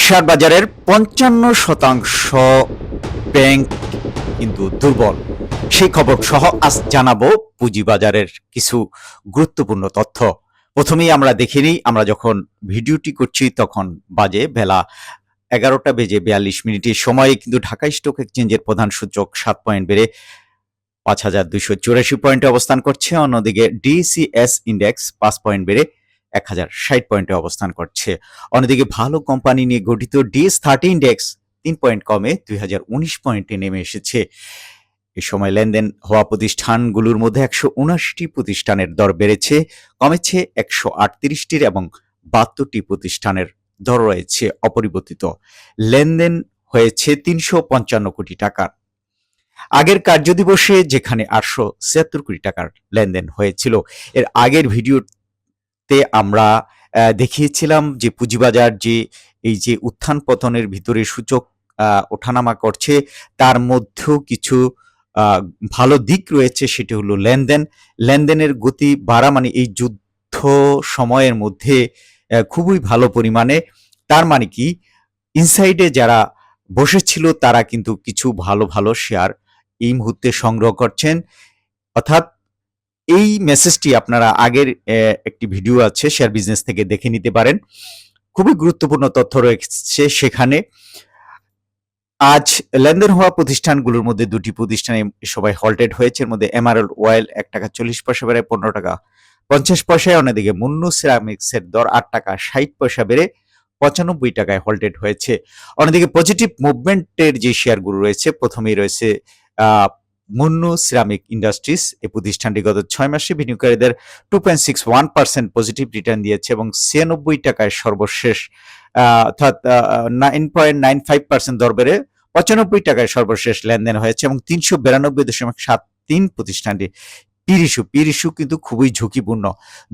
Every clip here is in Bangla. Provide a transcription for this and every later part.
শেয়ার বাজারের ৫৫% ব্যাংক কিন্তু দুর্বল। সেই খবর সহ আজ জানাবো পুঁজিবাজারের কিছু গুরুত্বপূর্ণ তথ্য। প্রথমেই আমরা দেখে নিই, আমরা যখন ভিডিওটি করছি তখন বাজে বেলা ১১টা বেজে ৪২ মিনিটের সময়ে কিন্তু ঢাকা স্টক এক্সচেঞ্জের প্রধান সূচক ৭ পয়েন্ট বেড়ে ৫,২৮৪ পয়েন্টে অবস্থান করছে। অন্যদিকে ডিসিএস ইন্ডেক্স ৫ পয়েন্ট বেড়ে ১,০৬০ পয়েন্টে অবস্থান করছে। অন্যদিকে ভালো কোম্পানি নিয়ে গঠিত ডিএস30 ইন্ডেক্স ৩ পয়েন্ট কমে ২,০১৯ পয়েন্টে নেমে এসেছে। এ সময় লেনদেন হওয়া প্রতিষ্ঠানগুলোর মধ্যে ১৭৯টি প্রতিষ্ঠানের দর বেড়েছে, কমেছে ১৩৮টির এবং ৭২টি প্রতিষ্ঠানের দর রয়েছে অপরিবর্তিত। লেনদেন হয়েছে ৩৫৫ কোটি টাকার। আগের কার্যদিবসে যেখানে ৮৭৬ কোটি টাকার লেনদেন হয়েছিল। এর আগের ভিডিওতে আমরা দেখিয়েছিলাম যে পুঁজিবাজার যে এই যে উত্থান পতনের ভিতরে সূচক ওঠানামা করছে, তার মধ্যেও কিছু ভালো দিক রয়েছে, সেটি হলো লেনদেনের গতি বাড়া, মানে এই যুদ্ধ সময়ের মধ্যে খুবই ভালো পরিমাণে। তার মানে কি, ইনসাইডে যারা বসেছিল তারা কিন্তু কিছু ভালো ভালো শেয়ার এই মুহূর্তে সংগ্রহ করছেন। অর্থাৎ এই মেসেজটি আপনারা আগের একটি ভিডিও আছে শেয়ার বিজনেস থেকে দেখে নিতে পারেন। খুবই গুরুত্বপূর্ণ তথ্য রয়েছে সেখানে। আজ লেনদেন হওয়া প্রতিষ্ঠানগুলোর মধ্যে দুটি প্রতিষ্ঠানে সবাই হল্টেড হয়েছে। এর মধ্যে এমআরএল অয়েল ১ টাকা ৪০ পয়সা বেড়ে ১৫ টাকা ৫০ পয়সায়। অন্যদিকে মুন্নু সিরামিক্সের দর ৮ টাকা ৬০ পয়সা বেড়ে ৯৫ টাকায় হল্টেড হয়েছে। অন্যদিকে পজিটিভ মুভমেন্টের যে শেয়ারগুলো রয়েছে, প্রথমেই রয়েছে মুন্নু সিরামিক ইন্ডাস্ট্রিজ। এই প্রতিষ্ঠানটি গত ৬ মাসে বিনিয়োগকারীদের 2.61% পজিটিভ রিটার্ন দিয়েছে এবং ৯৬ টাকায় সর্বশেষ অর্থাৎ 9.95% দর বেড়ে ৯৫ টাকায় সর্বশেষ লেনদেন হয়েছে এবং ৩৯২.৭৩ প্রতিষ্ঠানটি পির ইস্যু কিন্তু খুবই ঝুঁকিপূর্ণ।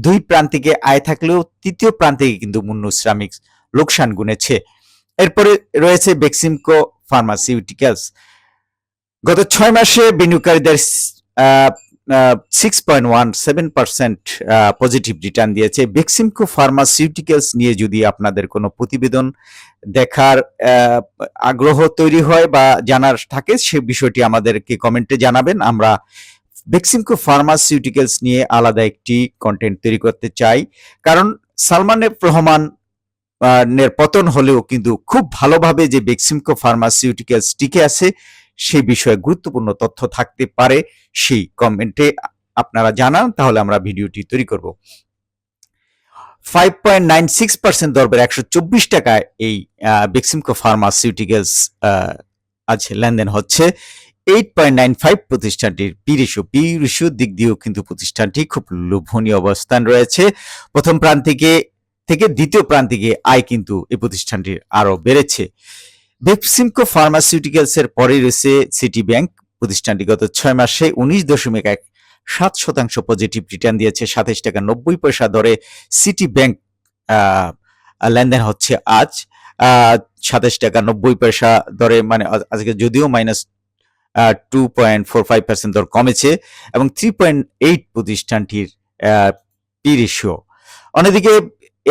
দুই প্রান্তিকে আয় থাকলেও তৃতীয় প্রান্তিকে কিন্তু মুন্নু সিরামিক্স লোকসান গুনেছে। এরপরে রয়েছে বেক্সিমকো ফার্মাসিউটিক্যালস। গত ৬ মাসে বিনিয়োগকারীদের 6.17% পজিটিভ রিটার্ন দিয়েছে। বেক্সিমকো ফার্মাসিউটিক্যালস নিয়ে যদি আপনাদের কোনো প্রতিবেদন দেখার আগ্রহ তৈরি হয় বা জানার থাকে, সে বিষয়টি আমাদেরকে কমেন্টে জানাবেন। আমরা বেক্সিমকো ফার্মাসিউটিক্যালস নিয়ে আলাদা একটি কন্টেন্ট তৈরি করতে চাই, কারণ সালমান এফ রহমান এর পতন হলেও কিন্তু খুব ভালোভাবে যে বেক্সিমকো ফার্মাসিউটিক্যালস টিকে আছে সেই বিষয়ে গুরুত্বপূর্ণ তথ্য থাকতে পারে, সেই কমেন্টে আপনারা জানান, তাহলে আমরা ভিডিওটি তৈরি করব। 5.96% দর বেড়ে ১২৪ টাকায় এই বেক্সিমকো ফার্মাসিউটিক্যালস আজ লেনদেন হচ্ছে। 8.95 প্রতিষ্ঠানটির পির ইস্যুর দিক দিয়েও কিন্তু প্রতিষ্ঠানটি খুব লোভনীয় অবস্থান রয়েছে। প্রথম প্রান্তিকে থেকে দ্বিতীয় প্রান্তিকে আয় কিন্তু এই প্রতিষ্ঠানটির আরো বেড়েছে। বেক্সিমকো ফার্মাসিউটিক্যালস এর পরে রয়েছে সিটি ব্যাংক। প্রতিষ্ঠানটি গত ৬ মাসে 19.17% পজিটিভ রিটার্ন দিয়েছে। ২৭ টাকা ৯০ পয়সা দরে সিটি ব্যাংক লেনদেন হচ্ছে আজ। ২৭ টাকা ৯০ পয়সা দরে, মানে আজকে যদিও -2.45% দর কমেছে এবং 3.8 প্রতিষ্ঠানটির পির ইস্যু। অন্যদিকে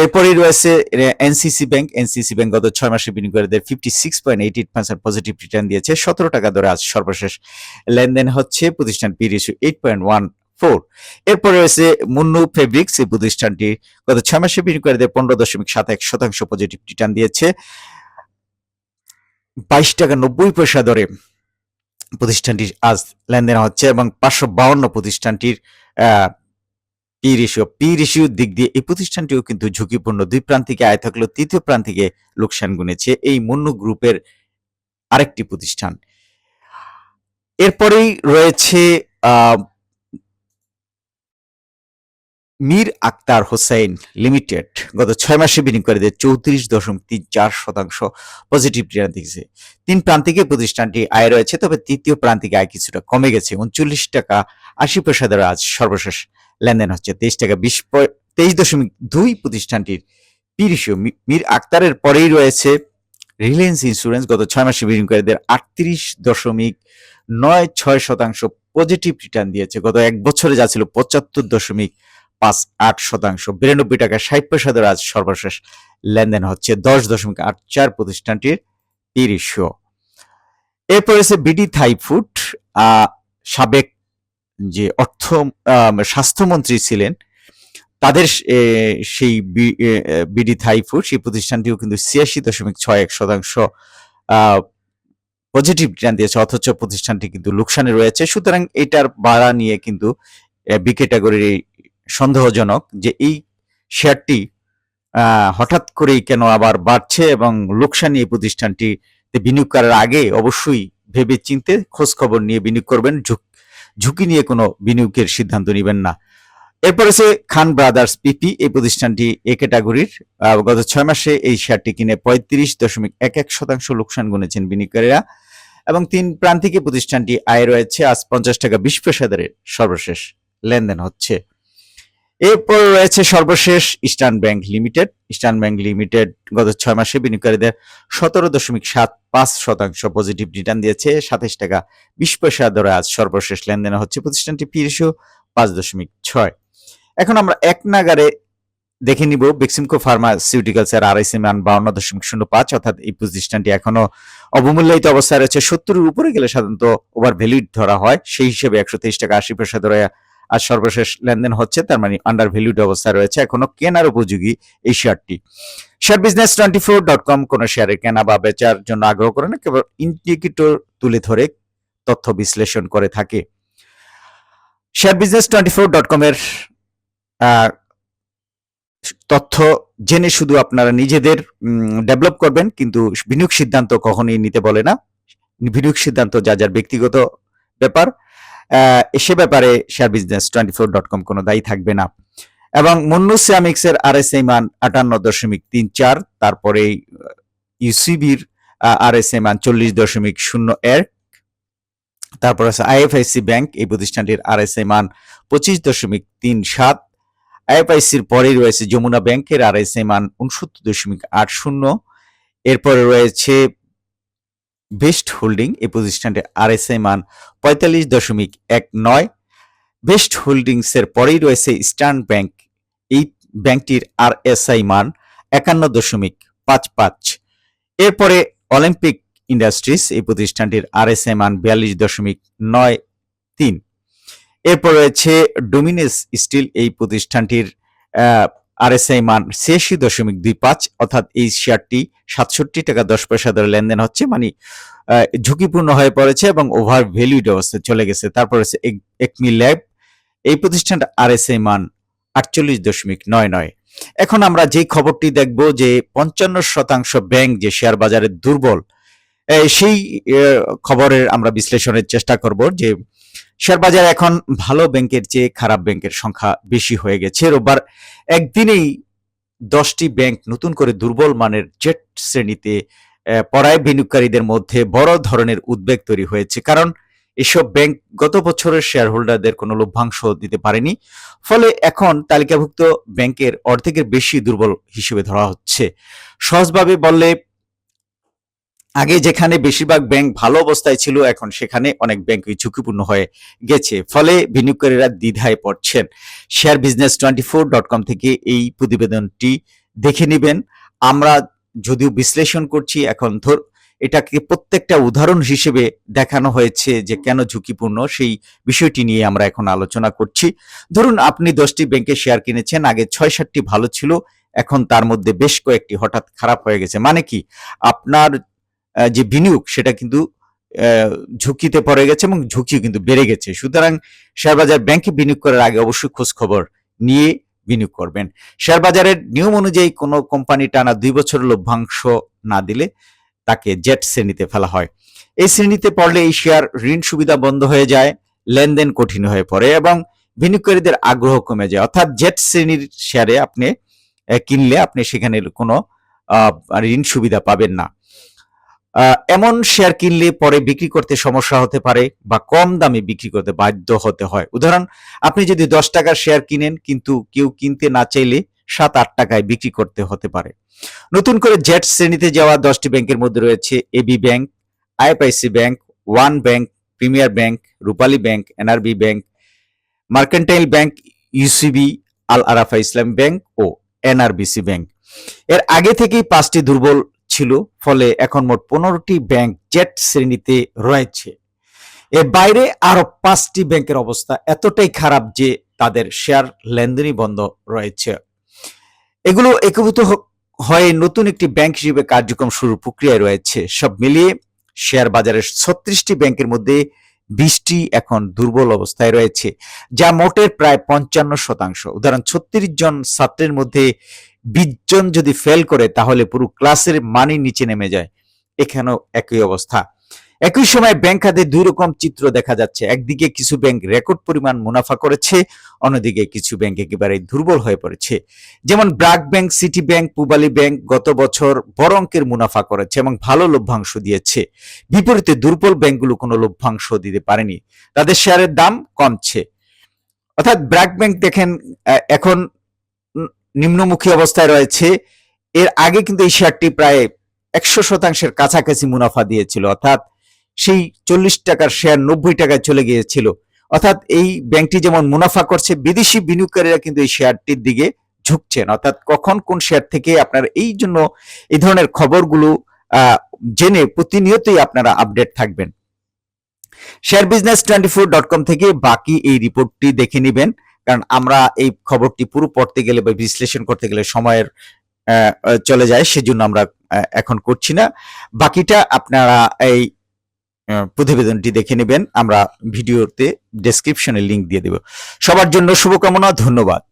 এরপরেই রয়েছে এনসিসি ব্যাংক গত ৬ মাসে বিনিয়োগকারীদের 56.88% পজিটিভ রিটার্ন দিয়েছে। ১৭ টাকা দরে আজ সর্বশেষ লেনদেন হচ্ছে। প্রতিষ্ঠান পির ইস্যু 8.14। এরপরে রয়েছে মুন্নু ফেব্রিক্স। এই প্রতিষ্ঠানটি গত ৬ মাসে বিনিয়োগকারীদের 15.71% পজিটিভ রিটার্ন দিয়েছে। ২২ টাকা ৯০ পয়সা দরে প্রতিষ্ঠানটি আজ লেনদেন হচ্ছে এবং ৫৫২ প্রতিষ্ঠানটির পির ইস্যুর দিক দিয়ে এই প্রতিষ্ঠানটিও কিন্তু ঝুঁকিপূর্ণ। দুই প্রান্তিকে আয় থাকলেও তৃতীয় প্রান্তিকে লোকসান গুনেছে এই মুন্নু গ্রুপের আরেকটি প্রতিষ্ঠান। এরপরেই রয়েছে মীর আখতার হোসেন লিমিটেড। গত ৬ মাসে বিনিয়োগকারীদের ৩৪.34% পজিটিভ রিটার্ন দিয়েছে। তিন প্রান্তিকে প্রতিষ্ঠানটি আয় রয়েছে, তবে তৃতীয় প্রান্তিকে আয় কিছুটা কমে গেছে। ৩৯ টাকা ৮০ পয়সা দরে আজ সর্বশেষ লেনদেন হচ্ছে। 23.২ প্রতিষ্ঠানটির পির ইস্যু। মীর আখতারের পরেই রয়েছে রিলায়েন্স ইন্স্যুরেন্স। গত ৬ মাসে বিনিয়োগকারীদের ৩৮.৯৬% পজিটিভ রিটার্ন দিয়েছে। গত এক বছরে যা ছিল ৭৫.৫ 0.58%, 92 টাকা 60 পয়সা ধরে আজ সর্বশেষ লেনদেন হচ্ছে। 10.84 প্রতিষ্ঠানটির পি রেশিও। এরপর আছে বিডি থাই ফুড। সাবেক যে স্বাস্থ্যমন্ত্রী ছিলেন তাদের সেই বিডি থাই ফুড, সেই প্রতিষ্ঠানটিও কিন্তু 86.61% পজিটিভ রিটার্ন দিয়েছে, অথচ প্রতিষ্ঠানটি কিন্তু লোকসানে রয়েছে। সুতরাং এটার বাড়া নিয়ে কিন্তু বি ক্যাটাগরির সন্দেহজনক যে এই শেয়ারটি হঠাৎ করেই কেন আবার বাড়ছে, এবং লোকসানি এই প্রতিষ্ঠানটিতে বিনিয়োগ করার আগে অবশ্যই ভেবে চিনতে খোঁজ খবর নিয়ে বিনিয়োগ করবেন, ঝুঁকি নিয়ে কোনো বিনিয়োগের সিদ্ধান্ত নেবেন না। এরপর আছে খান ব্রাদার্স পিপি, এই প্রতিষ্ঠানটি এ ক্যাটাগরির। গত 6 মাসে এই শেয়ারটি কিনে 35.11% লোকসান গুনেছেন বিনিয়োগকারীরা, এবং 3 প্রান্তিকে প্রতিষ্ঠানটি আয় রয়েছে। আজ 50 টাকা 20 পয়সা দরে সর্বশেষ লেনদেন হচ্ছে। এরপর রয়েছে সর্বশেষ eastern bank limited. Eastern bank limited গত 6 মাসে বিনিয়োগকারীদের 17.75% পজিটিভ রিটার্ন দিয়েছে। 27 টাকা 20 পয়সা দরে আজ সর্বশেষ লেনদেন হচ্ছে। প্রতিষ্ঠানটি পি রেশিও 5.6। এখন আমরা এক নাগারে দেখে নিব বেক্সিমকো ফার্মাসিউটিক্যালস এর আরএসএ মান 52.05, অর্থাৎ এই প্রতিষ্ঠানটি এখনো অবমূল্যায়িত অবস্থায় রয়েছে। 70-এর উপরে গেলে সাধারণত ওভার ভ্যালুড ধরা হয়, সেই হিসেবে 123 টাকা 80 পয়সা ধরে আজ সর্বশেষ লেনদেন হচ্ছে। তার মানে আন্ডার ভ্যালুড অবস্থায় রয়েছে, এখনো কেনার উপযোগী এই শেয়ারটি। শেয়ার বিজনেস 24.com কোন শেয়ারের কেনা বা বেচার জন্য আগ্রহ করে না, কেবল ইন্ডিকেটর তুলে ধরে তথ্য বিশ্লেষণ করে থাকে। শেয়ার বিজনেস 24.com এর তথ্য জেনে শুধু আপনারা নিজেদের ডেভেলপ করবেন, কিন্তু বিনিয়োগ সিদ্ধান্ত কখনোই নিতে বলে না। বিনিয়োগ সিদ্ধান্ত যার ব্যক্তিগত ব্যাপার, সে ব্যাপারে শেয়ার বিজনেস 24.com কোনো দায়ী থাকবে না। এবং মুন্নুস সিরামিক্স এর আরএসআই মান 58.34, তারপরে ইউসিবির আরএসআই মান 40.01, তারপর আছে আইএফআইসি ব্যাংক, এই প্রতিষ্ঠানটির আরএসআই মান 25.37। আইএফআইসির পরেই রয়েছে যমুনা ব্যাংকের আরএসআই মান 69.80। এরপরে রয়েছে বেস্ট হোল্ডিং, এই প্রতিষ্ঠানটির আরএসআই মান 45.19। বেস্ট হোল্ডিংস এর পরেই রয়েছে ইস্টার্ন ব্যাংক, এই ব্যাংকটির আরএসআই মান 51.55। এরপরে অলিম্পিক ইন্ডাস্ট্রিজ, এই প্রতিষ্ঠানটির আরএসআই মান 42.93। এরপর রয়েছে ডোমিনেস স্টিল, এই প্রতিষ্ঠানটির আরএসআই মান 86.25, অর্থাৎ এই শেয়ারটি 67 টাকা 10 পয়সা দরে লেনদেন হচ্ছে, মানে ঝুঁকিপূর্ণ হয়ে পড়েছে এবং ওভার ভ্যালুড অবস্থায় চলে গেছে। তারপর আছে একমি ল্যাব, এই প্রতিষ্ঠানটা আরএসআই মান 48.99। এখন আমরা যে খবরটি দেখব যে 55% ব্যাংক যে শেয়ার বাজারে দুর্বল, সেই খবরের আমরা বিশ্লেষণের চেষ্টা করব যে শেয়ার বাজারে এখন ভালো ব্যাংকের চেয়ে খারাপ ব্যাংকের সংখ্যা বেশি হয়ে গেছে। রোববার একদিনেই 10টি ব্যাংক নতুন করে দুর্বল মানের জেট শ্রেণীতে পড়ায় বিনিয়োগকারীদের মধ্যে বড় ধরনের উদ্বেগ তৈরি হয়েছে, কারণ এসব ব্যাংক গত বছরের শেয়ার হোল্ডারদের কোনো লভ্যাংশ দিতে পারেনি। ফলে এখন তালিকাভুক্ত ব্যাংকের অর্ধেকের বেশি দুর্বল হিসেবে ধরা হচ্ছে। সহজভাবে বললে, আগে যেখানে বেশিরভাগ ব্যাংক ভালো অবস্থায় ছিল, এখন সেখানে অনেক ব্যাংকই ঝুঁকিপূর্ণ হয়ে গেছে, ফলে বিনিয়োগকারীরা দ্বিধায় পড়ছেন। শেয়ার বিজনেস 24.com থেকে এই প্রতিবেদনটি দেখে নেবেন। আমরা যদিও বিশ্লেষণ করছি, এখন এটাকে প্রত্যেকটা উদাহরণ হিসেবে দেখানো হয়েছে যে কেন ঝুঁকিপূর্ণ, সেই বিষয়টি নিয়ে আমরা এখন আলোচনা করছি। ধরুন আপনি 10টি ব্যাংকে শেয়ার কিনেছেন, আগে 6-7টি ভালো ছিল, এখন তার মধ্যে বেশ কয়েকটি হঠাৎ খারাপ হয়ে গেছে। মানে কি, আপনার যে বিনিয়োগ সেটা কিন্তু ঝুঁকিতে পড়ে গেছে এবং ঝুঁকিও কিন্তু বেড়ে গেছে। সুতরাং শেয়ার বাজার ব্যাংকে বিনিয়োগ করার আগে অবশ্যই খোঁজ খবর নিয়ে বিনিয়োগ করবেন। শেয়ার বাজারের নিয়ম অনুযায়ী কোনো কোম্পানি টানা 2 বছর লভ্যাংশ না দিলে তাকে জেট শ্রেণীতে ফেলা হয়। এই শ্রেণীতে পড়লে এই শেয়ার ঋণ সুবিধা বন্ধ হয়ে যায়, লেনদেন কঠিন হয়ে পড়ে এবং বিনিয়োগকারীদের আগ্রহ কমে যায়। অর্থাৎ জেট শ্রেণীর শেয়ারে আপনি কিনলে আপনি সেখানে কোনো ঋণ সুবিধা পাবেন না। এমন শেয়ার কিনলে পরে বিক্রি করতে সমস্যা হতে পারে বা কম দামে বিক্রি করতে বাধ্য হতে হয়। উদাহরণ, আপনি যদি 10 টাকার শেয়ার কিনেন, কিন্তু কেউ কিনতে না চাইলে 7-8 টাকায় বিক্রি করতে হতে পারে। নতুন করে জেট শ্রেণীতে যাওয়া 10টি ব্যাংকের মধ্যে রয়েছে AB bank, IFIC bank, one bank, premier bank, Rupali bank, NRB bank, mercantile bank, UCB, Al Arafa Islami bank ও এনআরবিসি ব্যাংক। এর আগে থেকেই 5টি দুর্বল ছিল, ফলে এখন মোট 15টি ব্যাংক জেড শ্রেণীতে রয়েছে। এর বাইরে আরো 5টি ব্যাংকের অবস্থা এতটাই খারাপ যে তাদের শেয়ার লেনদেনই বন্ধ রয়েছে। এগুলো একীভূত হয়ে নতুন একটি ব্যাংক হিসেবে কার্যক্রম শুরুর প্রক্রিয়ায় রয়েছে। সব মিলিয়ে শেয়ার বাজারের 36টি ব্যাংকের মধ্যে 20টি এখন দুর্বল অবস্থায় রয়েছে, যা মোটের প্রায় 55%। উদাহরণ, 36 জন ছাত্রের মধ্যে 20 জন যদি ফেল করে তাহলে পুরো ক্লাসের মানই নিচে নেমে যায়। এখানেও একই অবস্থা। একই সময় ব্যাংক খাতে দুই রকম চিত্র দেখা যাচ্ছে। একদিকে কিছু ব্যাংক রেকর্ড পরিমাণ মুনাফা করেছে, অন্যদিকে কিছু ব্যাংক একেবারে দুর্বল হয়ে পড়েছে। যেমন BRAC bank, city bank, Pubali bank গত বছর বড় অঙ্কের মুনাফা করেছে এবং ভালো লভ্যাংশ দিয়েছে। বিপরীতে দুর্বল ব্যাংকগুলো কোনো লভ্যাংশ দিতে পারেনি, তাদের শেয়ারের দাম কমছে। অর্থাৎ ব্র্যাক ব্যাংক দেখেন এখন নিম্নমুখী অবস্থায় রয়েছে। এর আগে কিন্তু এই শেয়ারটি প্রায় 100% কাছাকাছি মুনাফা দিয়েছিল, অর্থাৎ সেই 40 টাকার শেয়ার 90 টাকায় চলে গিয়েছিল। অর্থাৎ এই ব্যাংকটি যেমন মুনাফা করছে, বিদেশি বিনিয়োগকারীরা কিন্তু এই শেয়ারটির দিকে ঝুঁকছেন। অর্থাৎ কখন কোন শেয়ার থেকে আপনারা এই জন্য এই ধরনের খবরগুলো জেনে প্রতিনিয়তই আপনারা আপডেট থাকবেন। sharebusiness24.com থেকে বাকি এই রিপোর্টটি দেখে নেবেন, কারণ আমরা এই খবরটি পুরো পড়তে গেলে বা বিশ্লেষণ করতে গেলে সময়ের চলে যায়, সেজন্য আমরা এখন করছি না। বাকিটা আপনারা এই প্রতিবেদনটি দেখে নেবেন, আমরা ভিডিওতে ডেসক্রিপশনে লিংক দিয়ে দেব। সবার জন্য শুভকামনা, ধন্যবাদ।